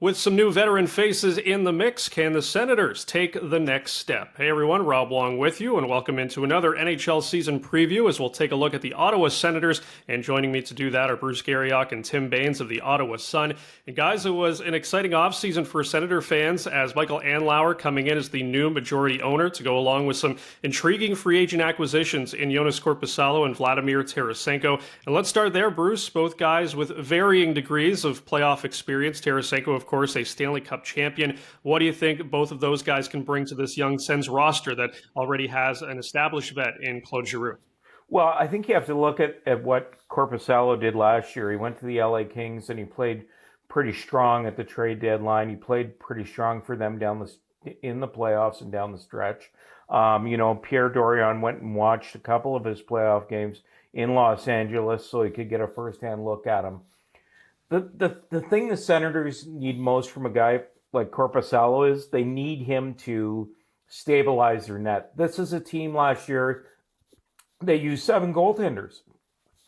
With some new veteran faces in the mix, can the Senators take the next step? Hey everyone, Rob Wong with you, and welcome into another NHL season preview as we'll take a look at the Ottawa Senators. And joining me to do that are Bruce Garrioch and Tim Baines of the Ottawa Sun. And guys, it was an exciting offseason for Senator fans as Michael Andlauer coming in as the new majority owner to go along with some intriguing free agent acquisitions in Joonas Korpisalo and Vladimir Tarasenko. And let's start there, Bruce. Both guys with varying degrees of playoff experience. Tarasenko, of course, a Stanley Cup champion. What do you think both of those guys can bring to this young Sens roster that already has an established vet in Claude Giroux? Well, I think you have to look at what Korpisalo did last year. He went to the LA Kings and he played pretty strong at the trade deadline. He played pretty strong for them in the playoffs and down the stretch. Pierre Dorion went and watched a couple of his playoff games in Los Angeles so he could get a firsthand look at him. The thing the Senators need most from a guy like Korpisalo is they need him to stabilize their net. This is a team last year, they used 7 goaltenders.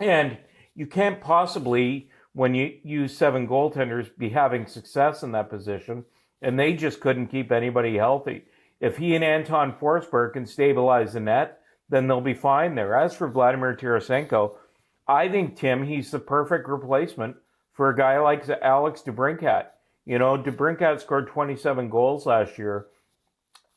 And you can't possibly, when you use 7 goaltenders, be having success in that position. And they just couldn't keep anybody healthy. If he and Anton Forsberg can stabilize the net, then they'll be fine there. As for Vladimir Tarasenko, I think, Tim, he's the perfect replacement for a guy like Alex DeBrincat. DeBrincat scored 27 goals last year.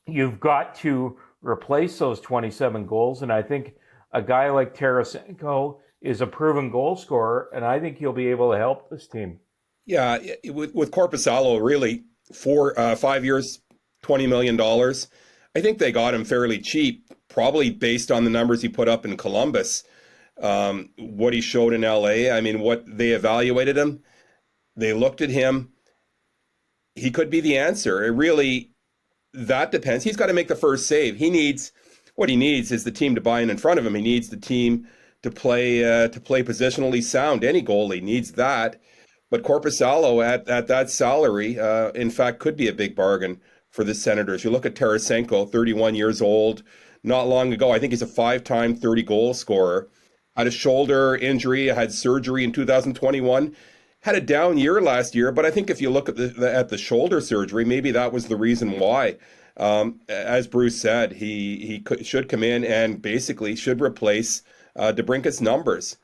You've got to replace those 27 goals, and I think a guy like Tarasenko is a proven goal scorer, and I think he'll be able to help this team. Yeah, with Korpisalo, really, 5 years, $20 million. I think they got him fairly cheap, probably based on the numbers he put up in Columbus. What he showed in LA, what they evaluated him, they looked at him. He could be the answer. That depends. He's got to make the first save. What he needs is the team to buy in front of him. He needs the team to play positionally sound. Any goalie needs that. But Korpisalo at that salary, in fact, could be a big bargain for the Senators. You look at Tarasenko, 31 years old, not long ago. I think he's a 5-time 30-goal scorer. Had a shoulder injury, had surgery in 2021, had a down year last year. But I think if you look at the shoulder surgery, maybe that was the reason why. As Bruce said, he should come in and basically should replace DeBrincat's numbers.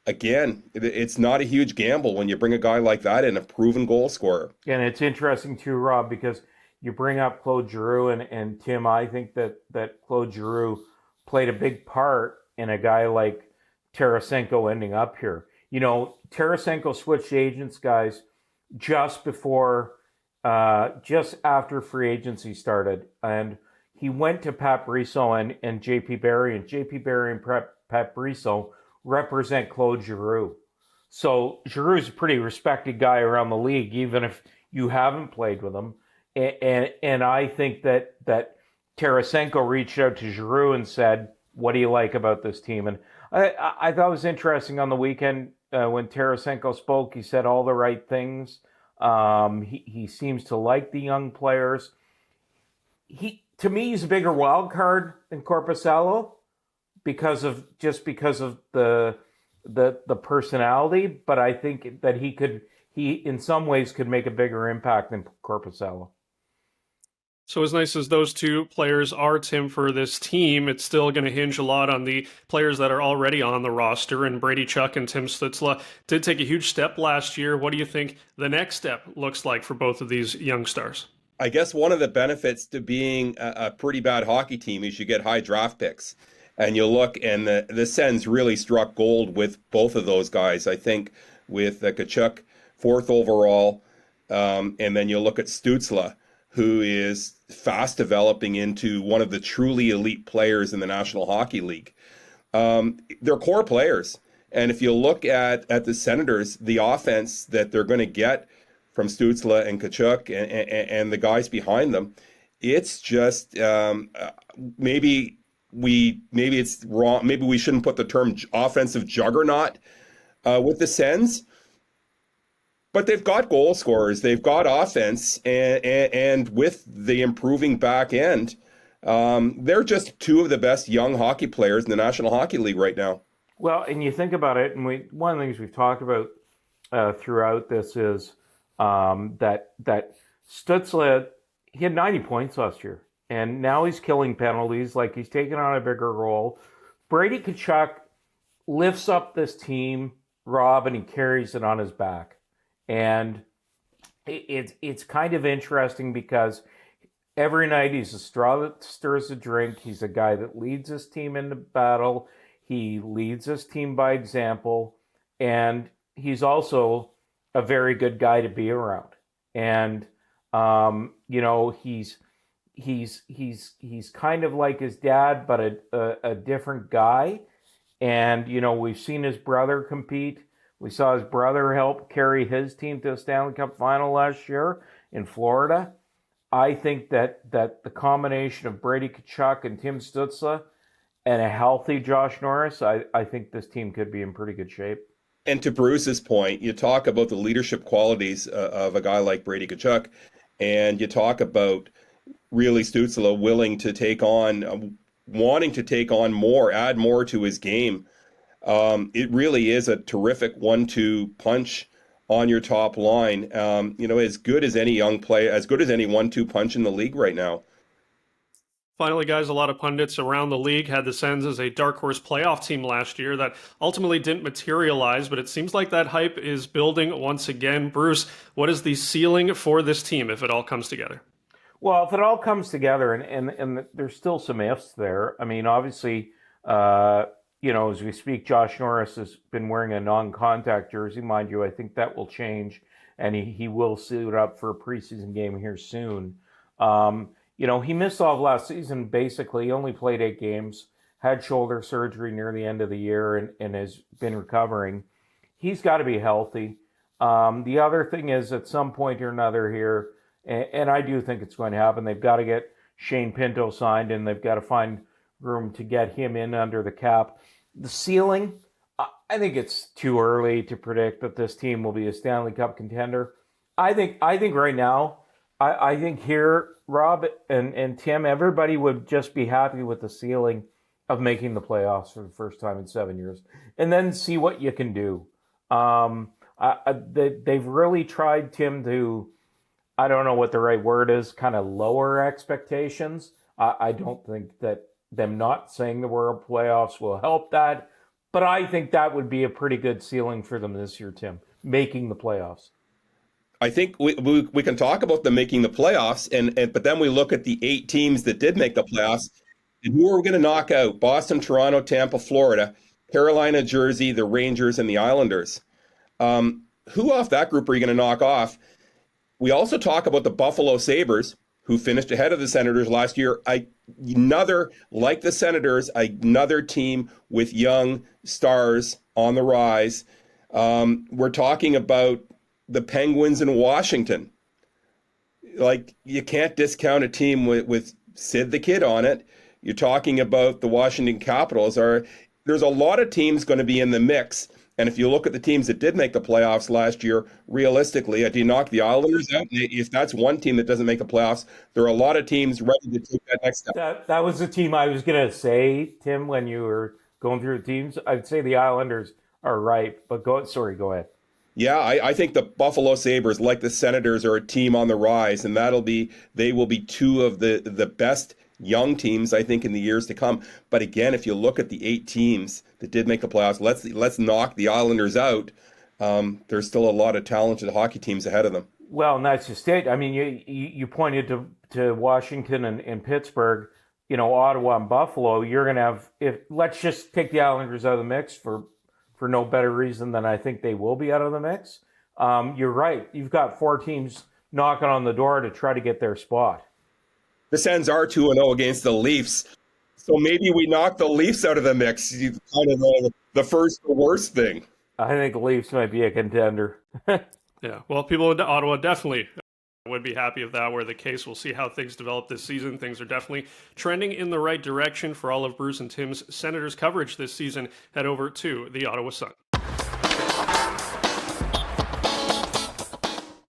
Again, it's not a huge gamble when you bring a guy like that in, a proven goal scorer. And it's interesting too, Rob, because you bring up Claude Giroux, and Tim, I think that Claude Giroux played a big part in a guy like Tarasenko ending up here. Tarasenko switched agents, guys, just after free agency started. And he went to Pat Brisson and JP Barry, and JP Barry and Pat Brisson represent Claude Giroux. So Giroux's a pretty respected guy around the league, even if you haven't played with him. And I think that Tarasenko reached out to Giroux and said, what do you like about this team? And I thought it was interesting on the weekend when Tarasenko spoke, he said all the right things. He seems to like the young players. To me, he's a bigger wild card than Korpisalo because of the personality. But I think that he in some ways could make a bigger impact than Korpisalo. So as nice as those two players are, Tim, for this team, it's still going to hinge a lot on the players that are already on the roster. And Brady Chuck and Tim Stützle did take a huge step last year. What do you think the next step looks like for both of these young stars? I guess one of the benefits to being a pretty bad hockey team is you get high draft picks. And you look, and the Sens really struck gold with both of those guys. I think with Tkachuk, 4th overall, and then you look at Stützle, who is fast developing into one of the truly elite players in the National Hockey League. They're core players. And if you look at the Senators, the offense that they're going to get from Stützle and Tkachuk and the guys behind them, it's just maybe it's wrong. Maybe we shouldn't put the term offensive juggernaut with the Sens. But they've got goal scorers, they've got offense, and with the improving back end, they're just two of the best young hockey players in the National Hockey League right now. Well, and you think about it, and one of the things we've talked about throughout this is That Stützle, he had 90 points last year, and now he's killing penalties. Like, he's taking on a bigger role. Brady Tkachuk lifts up this team, Rob, and he carries it on his back. And it's kind of interesting because every night he's a straw that stirs the drink. He's a guy that leads his team into battle. He leads his team by example. And he's also a very good guy to be around. And, he's kind of like his dad, but a different guy. And, we've seen his brother compete. We saw his brother help carry his team to a Stanley Cup final last year in Florida. I think that the combination of Brady Tkachuk and Tim Stützle and a healthy Josh Norris, I think this team could be in pretty good shape. And to Bruce's point, you talk about the leadership qualities of a guy like Brady Tkachuk, and you talk about really Stützle willing to take on, wanting to take on more, add more to his game. It really is a terrific 1-2 punch on your top line. As good as any young player, as good as any 1-2 punch in the league right now. Finally, guys, a lot of pundits around the league had the Sens as a dark horse playoff team last year that ultimately didn't materialize, but it seems like that hype is building once again. Bruce, what is the ceiling for this team if it all comes together? Well, if it all comes together, and there's still some ifs there. I mean, obviously, as we speak, Josh Norris has been wearing a non-contact jersey. Mind you, I think that will change, and he will suit up for a preseason game here soon. He missed all of last season, basically. He only played 8 games, had shoulder surgery near the end of the year, and has been recovering. He's got to be healthy. The other thing is, at some point or another here, and I do think it's going to happen, they've got to get Shane Pinto signed, and they've got to find room to get him in under the cap. The ceiling, I think it's too early to predict that this team will be a Stanley Cup contender. I think right now, I think here, Rob and Tim, everybody would just be happy with the ceiling of making the playoffs for the first time in 7 years, and then see what you can do. They've really tried, Tim, to, I don't know what the right word is, kind of lower expectations. I don't think that them not saying the word playoffs will help that, but I think that would be a pretty good ceiling for them this year, Tim, making the playoffs. I think we can talk about them making the playoffs, but then we look at the 8 teams that did make the playoffs, and who are we going to knock out? Boston, Toronto, Tampa, Florida, Carolina, Jersey, the Rangers, and the Islanders. Who off that group are you going to knock off? We also talk about the Buffalo Sabres, who finished ahead of the Senators last year. Like the Senators, another team with young stars on the rise. We're talking about the Penguins in Washington. Like, you can't discount a team with Sid the Kid on it. You're talking about the Washington Capitals. There's a lot of teams going to be in the mix. And if you look at the teams that did make the playoffs last year, realistically, do you knock the Islanders out? If that's one team that doesn't make the playoffs, there are a lot of teams ready to take that next step. That was the team I was going to say, Tim, when you were going through the teams. I'd say the Islanders are right, but go ahead. Yeah, I think the Buffalo Sabres, like the Senators, are a team on the rise, and they will be 2 of the best young teams, I think, in the years to come. But again, if you look at the 8 teams that did make the playoffs, let's knock the Islanders out. There's still a lot of talented hockey teams ahead of them. Well, and that's just it. I mean, you pointed to Washington and Pittsburgh, Ottawa and Buffalo. You're going to have, let's just take the Islanders out of the mix for no better reason than I think they will be out of the mix. You're right. You've got 4 teams knocking on the door to try to get their spot. The Sens are 2-0 against the Leafs. So maybe we knock the Leafs out of the mix. Kind of the first or worst thing. I think the Leafs might be a contender. Yeah, well, people in Ottawa definitely would be happy if that were the case. We'll see how things develop this season. Things are definitely trending in the right direction. For all of Bruce and Tim's Senators coverage this season, head over to the Ottawa Sun.